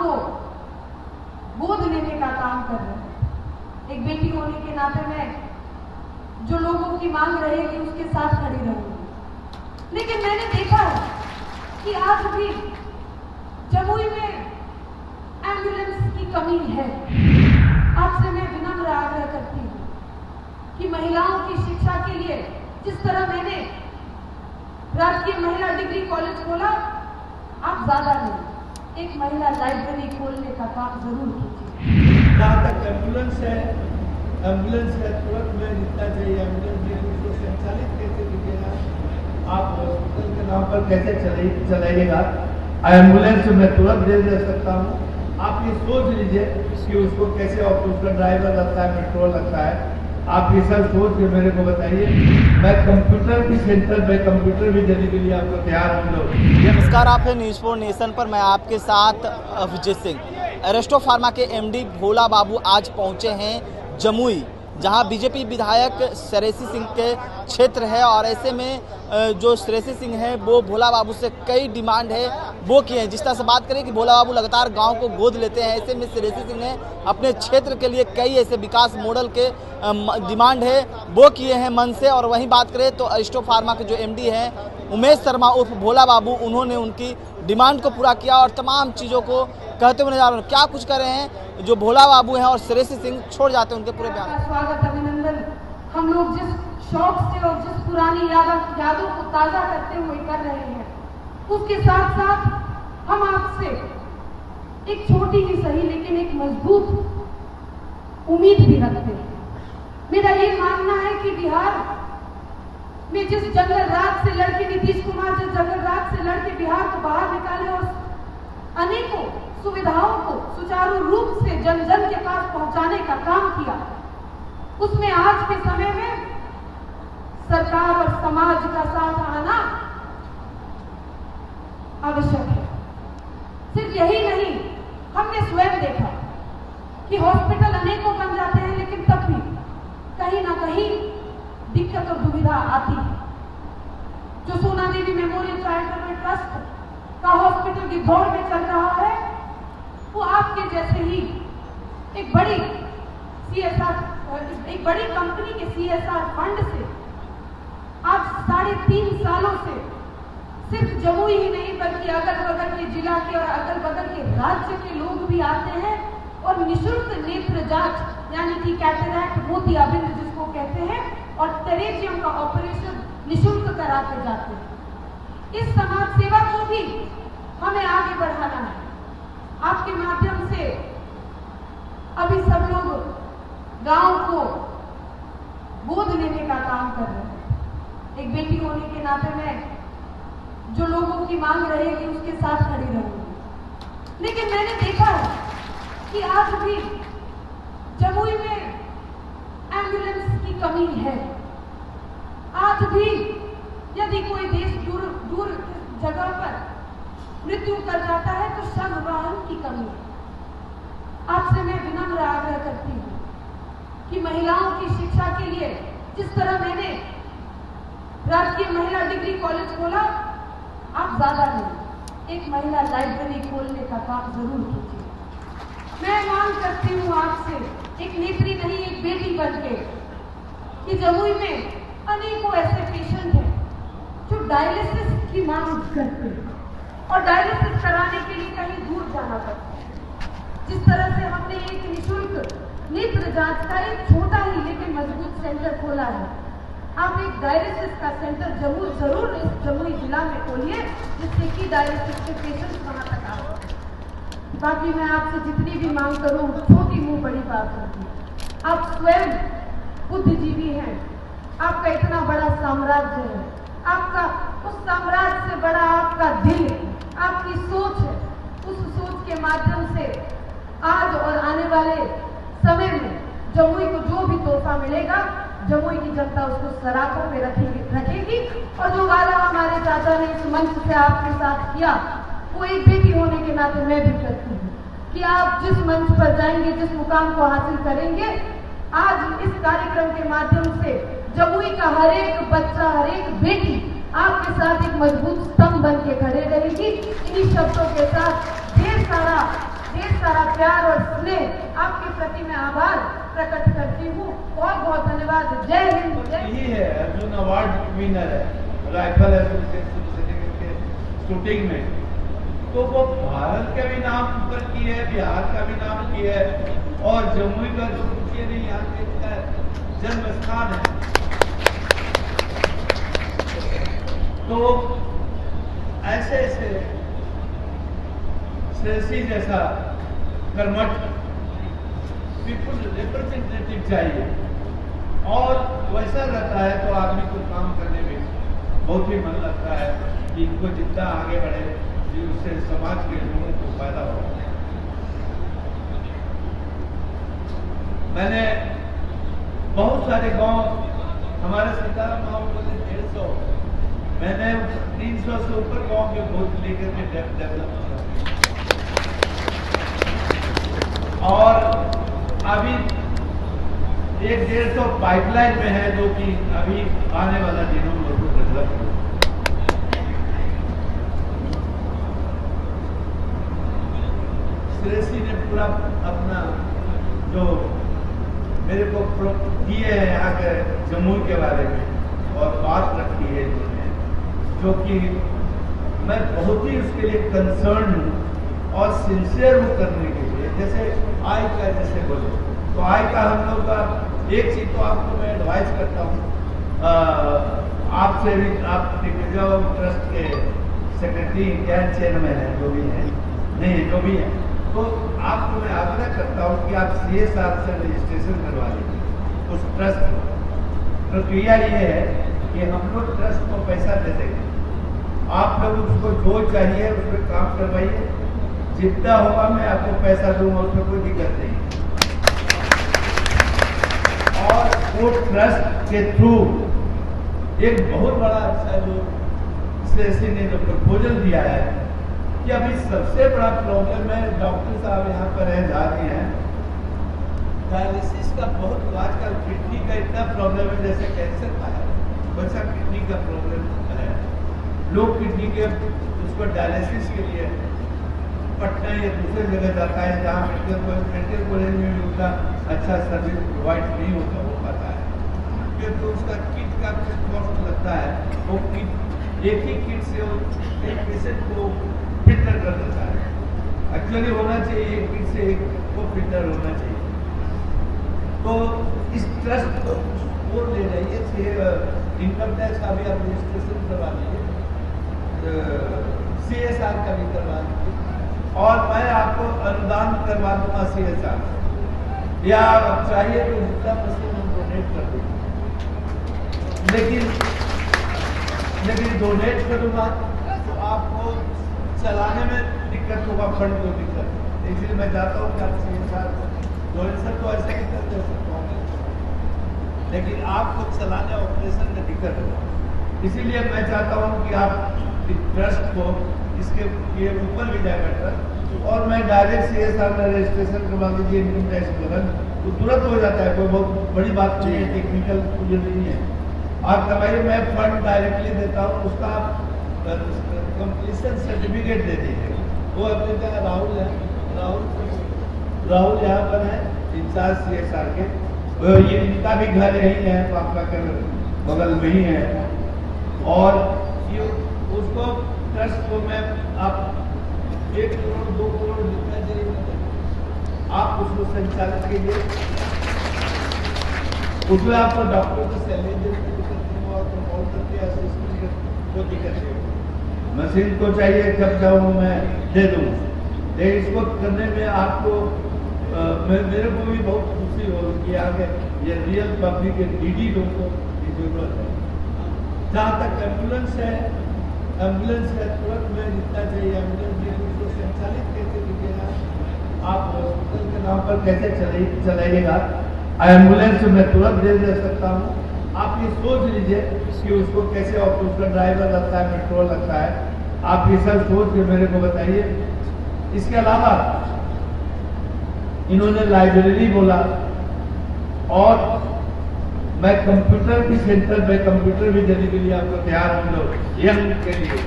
को गोद लेने का काम कर रहे हैं। एक बेटी होने के नाते में जो लोगों की मांग रहेगी उसके साथ खड़ी रहूंगी। लेकिन मैंने देखा है कि आज भी जमुई में एम्बुलेंस की कमी है। आपसे मैं विनम्र आग्रह करती हूँ कि महिलाओं की शिक्षा के लिए जिस तरह मैंने राजकीय महिला डिग्री कॉलेज खोला, आप ज्यादा नहीं, एक महिला लाइब्रेरी खोलने का काम जरूर कीजिए। जहाँ तक एम्बुलेंस है तुरंत में जितना चाहिए एम्बुलेंस उसको संचालित कैसे कीजिएगा, आप हॉस्पिटल के नाम पर कैसे चलाइएगा। एम्बुलेंस मैं तुरंत दे सकता हूँ। आप ये सोच लीजिए कि उसको कैसे, और उसका ड्राइवर लगता है, पेट्रोल लगता है, आप ये सब सोच के मेरे को बताइए। मैं कंप्यूटर की सेंटर में कंप्यूटर भी देने के लिए आपको तैयार हूँ लोग। नमस्कार, आप है न्यूज़ 4 नेशन पर। मैं आपके साथ विजय सिंह। एरेस्टो फार्मा के एमडी भोला बाबू आज पहुंचे हैं जमुई, जहां बीजेपी विधायक श्रेयसी सिंह के क्षेत्र है। और ऐसे में जो श्रेयसी सिंह है वो भोला बाबू से कई डिमांड है वो किए हैं। जिस तरह से बात करें कि भोला बाबू लगातार गांव को गोद लेते हैं, ऐसे में श्रेयसी सिंह ने अपने क्षेत्र के लिए कई ऐसे विकास मॉडल के डिमांड है वो किए हैं मन से। और वहीं बात करें तो एरेस्टो फार्मा के जो एमडी हैं उमेश शर्मा उर्फ भोला बाबू, उन्होंने उनकी डिमांड को पूरा किया और तमाम चीज़ों को कहते हुए नजर आ रहे हैं। क्या कुछ कर रहे हैं जो भोला बाबू हैं और श्रेयसी सिंह छोड़ जाते हैं उनके पूरे बयान। स्वागत, अभिनंदन। हम लोग जिस शौक से और जिस पुरानी यादों को ताजा करते हुए कर रहे हैं, उसके साथ साथ हम आपसे एक छोटी ही सही लेकिन एक मजबूत उम्मीद भी रखते हैं। मेरा ये मानना है कि बिहार में जिस जंगल राज से लड़के नीतीश कुमार जिस जंगल राज से लड़के बिहार को बाहर निकाले और अनेकों सुविधाओं को सुचारू रूप से जन जन के पास पहुंचाने का काम किया, उसमें आज के समय में सरकार और समाज का साथ आना आवश्यक है। सिर्फ यही नहीं, हमने स्वयं देखा कि हॉस्पिटल अनेकों बन जाते हैं, लेकिन तब भी कहीं ना कहीं दिक्कत और दुविधा आती है। जो सोना देवी मेमोरियल चैरिटेबल ट्रस्ट का हॉस्पिटल की दौड़ में चल रहा है, वो आपके जैसे ही एक बड़ी कंपनी के CSR फंड से आज 3.5 सालों से सिर्फ जमुई ही नहीं बल्कि अगल बगल के जिला के और अगल बगल के राज्य के लोग भी आते हैं और निःशुल्क नेत्र जांच यानी कि कैटरैक्ट, मोतियाबिंद जिसको कहते हैं, और टेरेजियम का ऑपरेशन निःशुल्क कराते जाते हैं। इस समाज सेवा को भी हमें आगे बढ़ाना है। आपके माध्यम से अभी सब लोग गांव को गोद लेने का काम कर रहे हैं। एक बेटी होने के नाते में जो लोगों की मांग रहेगी उसके साथ खड़ी रहूंगी। लेकिन मैंने देखा है कि आज भी जमुई में एम्बुलेंस की कमी है। आज भी यदि कोई देश दूर जगह पर मृत्यु कर जाता है तो शव वाहन की कमी है। आपसे मैं विनम्र आग्रह करती हूँ कि महिलाओं की शिक्षा के लिए जिस तरह मैंने राजकीय महिला डिग्री कॉलेज खोला, आप ज्यादा नहीं, एक महिला लाइब्रेरी खोलने का काम जरूर कीजिए। मैं मांग करती हूँ आपसे, एक नेत्री नहीं एक बेटी बनके, कि जमुई में अनेकों ऐसे पेशेंट हैं जो डायलिसिस की मांग करते हैं और डायलिसिस कराने के लिए कहीं दूर जाना पड़ता है। जिस तरह से हमने एक निःशुल्क नेत्र जांच का एक छोटा ही लेकिन मजबूत सेंटर खोला है, आप एक डायलिसिस का सेंटर जरूर इस जमुई जिला में खोलिए, जिससे कि डायलिसिस के पेशेंट वहां तक आ सकें। बाकी मैं आपसे जितनी भी मांग करूं, छोटी मुंह बड़ी बात होती है। आप स्वयं बुद्धिजीवी हैं, आपका इतना बड़ा साम्राज्य है, आपका उस साम्राज्य से बड़ा आपका दिल, आपकी सोच है। उस सोच के माध्यम से आज और आने वाले समय में जमुई को जो भी तोहफा मिलेगा, जमुई की जनता उसको सराखों में रखेगी। और जो वादा हमारे चाचा ने इस मंच से आपके साथ किया, वो एक बेटी होने के नाते मैं भी करती हूँ कि आप जिस मंच पर जाएंगे, जिस मुकाम को हासिल करेंगे, आज इस कार्यक्रम के माध्यम से जमुई का हर एक बच्चा, हर एक बेटी आपके साथ एक मजबूत स्तंभ बन के खड़े रहेगी। इन्हीं शब्दों के साथ ढेर सारा ढेर सारा प्यार और स्नेह आपके प्रति मैं आभार प्रकट करती हूँ। बहुत बहुत धन्यवाद। जय हिंद। यही है अर्जुन अवार्ड विनर है राइफल एसोसिएशन के शूटिंग में, तो वो भारत का भी नाम ऊपर की है, बिहार का भी नाम की है, और जमुई का जो पूछिए नहीं यहाँ के जन्म स्थान है। तो ऐसे ऐसे श्रेयसी जैसा कर्मठ पीपुल रिप्रेजेंटेटिव चाहिए, और वैसा रहता है तो आदमी को काम करने में बहुत ही मन लगता है कि इनको जितना आगे बढ़े उससे समाज के लोगों को फायदा हो। मैंने बहुत सारे गांव, हमारे सीताराम गांव में 150, मैंने 300 से ऊपर गांव के वोट लेकर के डेवलप किया, और अभी 150 पाइपलाइन में है जो कि अभी आने वाला दिनों में उसको डेवलप हो। श्रेयसी ने पूरा अपना जो मेरे को दिए हैं यहाँ के जमुई के बारे में और बात रखी है जो कि मैं बहुत ही उसके लिए कंसर्न हूँ और सिंसियर हूँ करने के लिए। जैसे आई का जैसे बोले तो आई का हम लोग का एक चीज तो आपको मैं एडवाइस करता हूँ, आपसे भी, आप दिग्विजय ट्रस्ट के सेक्रेटरी या चेयरमैन है जो भी है, नहीं जो भी है, तो आपको मैं आग्रह करता हूँ कि आप CSR से रजिस्ट्रेशन करवा लीजिए उस ट्रस्ट। प्रक्रिया ये है कि हम लोग ट्रस्ट को पैसा दे देंगे, आप लोग उसको जो चाहिए उसमें काम करवाइए, जितना होगा मैं आपको पैसा दूंगा, उसमें कोई दिक्कत नहीं। और वो ट्रस्ट के थ्रू एक बहुत बड़ा अच्छा जो श्रेयसी ने जो प्रपोजल दिया है कि अभी सबसे बड़ा प्रॉब्लम है, डॉक्टर साहब यहाँ पर है, जा रही हैं, डायलिसिस का बहुत आजकल किडनी का इतना प्रॉब्लम है, जैसे कैंसर का है वैसा किडनी का प्रॉब्लम है। लोग किडनी के उसको डायलिसिस के लिए पटना या दूसरे जगह जाता है जहाँ मेडिकल कॉलेज में भी उतना अच्छा सर्विस प्रोवाइड नहीं हो पाता है, क्योंकि उसका किट का कुछ कॉस्ट लगता है। वो किट एक ही किट से एक पेशेंट को फिल्टर कर देता है। एक्चुअली होना चाहिए एक किट से एक को फिल्टर होना चाहिए। तो इस ट्रस्ट को वो ले जाइए, इनकम टैक्स का भी आप रजिस्ट्रेशन करवा लीजिए, CSR का भी करवा लीजिए, और मैं आपको अनुदान करवा दूंगा CSR, या आप चाहिए तो जितना मशीन हम डोनेट कर देंगे, लेकिन डोनेट करूँगा तो आपको चलाने में दिक्कत होगा, फंड को दिक्कत, इसलिए मैं चाहता हूँ कि आप CSR डोनेशन तो ऐसे ही कर दे सकता हूँ, लेकिन आपको चलाने ऑपरेशन में दिक्कत होगा। इसीलिए मैं चाहता हूँ कि आप ट्रस्ट को इसके ये ऊपर भी जाएगा ट्रस्ट, और मैं डायरेक्ट CSR में रजिस्ट्रेशन करवा दीजिए, इनकम टैक्स भरन तो तुरंत हो जाता है, कोई बहुत बड़ी बात नहीं है, टेक्निकल कुछ नहीं है। आप करवाइए, मैं फंड डायरेक्टली देता हूँ, उसका आप कंप्लीशन सर्टिफिकेट दे दीजिए। वो अपने जगह राहुल है, राहुल यहाँ पर है इंचार्ज CSR के, ये इनका भी घर यही है, पापा के बगल में ही है, और ये उसको ट्रस्ट को मैं आप 1 करोड़ 2 करोड़ जितना चाहिए आप उसको संचालित कीजिए, उसमें आपको डॉक्टर को सैलरी देने की दिक्कत नहीं होगा, तो बहुत करके असिस्टेंट को दिक्कत नहीं होगी। मशीन को चाहिए जब चाहूँ मैं दे दूँगा, लेकिन इसको करने में आपको मेरे को भी बहुत खुशी होगी कि आगे ये रियल पब्लिक के DD लोगों की जरूरत है। जहाँ तक एम्बुलेंस है तुरंत में जितना चाहिए एम्बुलेंस उसको संचालित कैसे कीजिएगा, आप हॉस्पिटल के नाम पर कैसे चलाइएगा, एम्बुलेंस मैं तुरंत दे सकता हूँ। आप ये सोच लीजिए कि उसको कैसे, उसका ड्राइवर लगता है, पेट्रोल लगता है, आप ये सब सोच के मेरे को बताइए। इसके अलावा इन्होंने लाइब्रेरी बोला, और मैं कंप्यूटर की सेंटर में कंप्यूटर भी देने के लिए आपको तैयार हूँ, यंग के लिए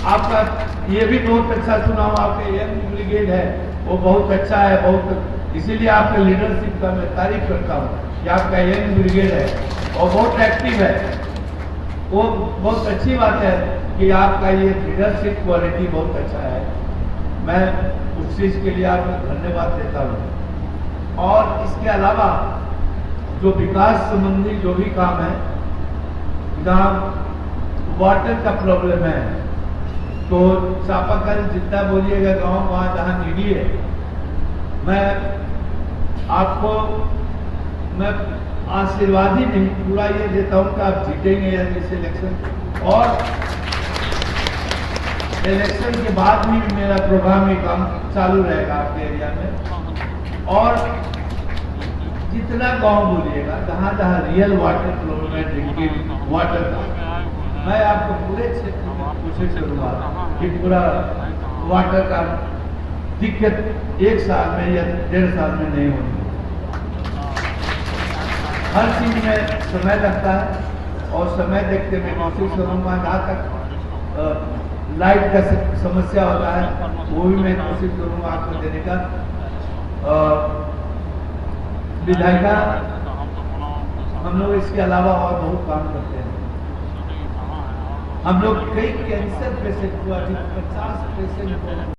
आपका ये भी बहुत अच्छा सुना हूँ, आपके यंग ब्रिगेड है वो बहुत अच्छा है, बहुत इसीलिए आपके लीडरशिप का मैं तारीफ करता हूँ कि आपका यंग ब्रिगेड है और बहुत एक्टिव है। वो बहुत अच्छी बात है कि आपका ये लीडरशिप क्वालिटी बहुत अच्छा है। मैं उस चीज़ के लिए आपको धन्यवाद देता हूँ। और इसके अलावा जो विकास संबंधी जो भी काम है, जहाँ वाटर का प्रॉब्लम है तो चापाकल जितना बोलिएगा गांव वहाँ जहाँ नीडी है, मैं आपको मैं आशीर्वाद ही नहीं पूरा ये देता हूँ कि आप जीतेंगे या इस इलेक्शन, और इलेक्शन के बाद भी मेरा प्रोग्राम ये काम चालू रहेगा आपके एरिया में। और जितना गांव बोलिएगा जहाँ जहाँ रियल वाटर प्रॉब्लम है, ड्रिंकिंग वाटर का, मैं आपको पूरे क्षेत्र में कोशिश करूँगा कि पूरा वाटर का दिक्कत 1 साल में या 1.5 साल में नहीं होगी। हर चीज में समय लगता है और समय देखते मैं कोशिश करूँगा, जहाँ तक लाइट का समस्या होता है वो भी मैं कोशिश करूँगा आपको देने का। विधायिका हम लोग इसके अलावा और बहुत काम करते हैं। हम लोग कई कैंसर पेशेंट को, अधिक 50 पेशेंट को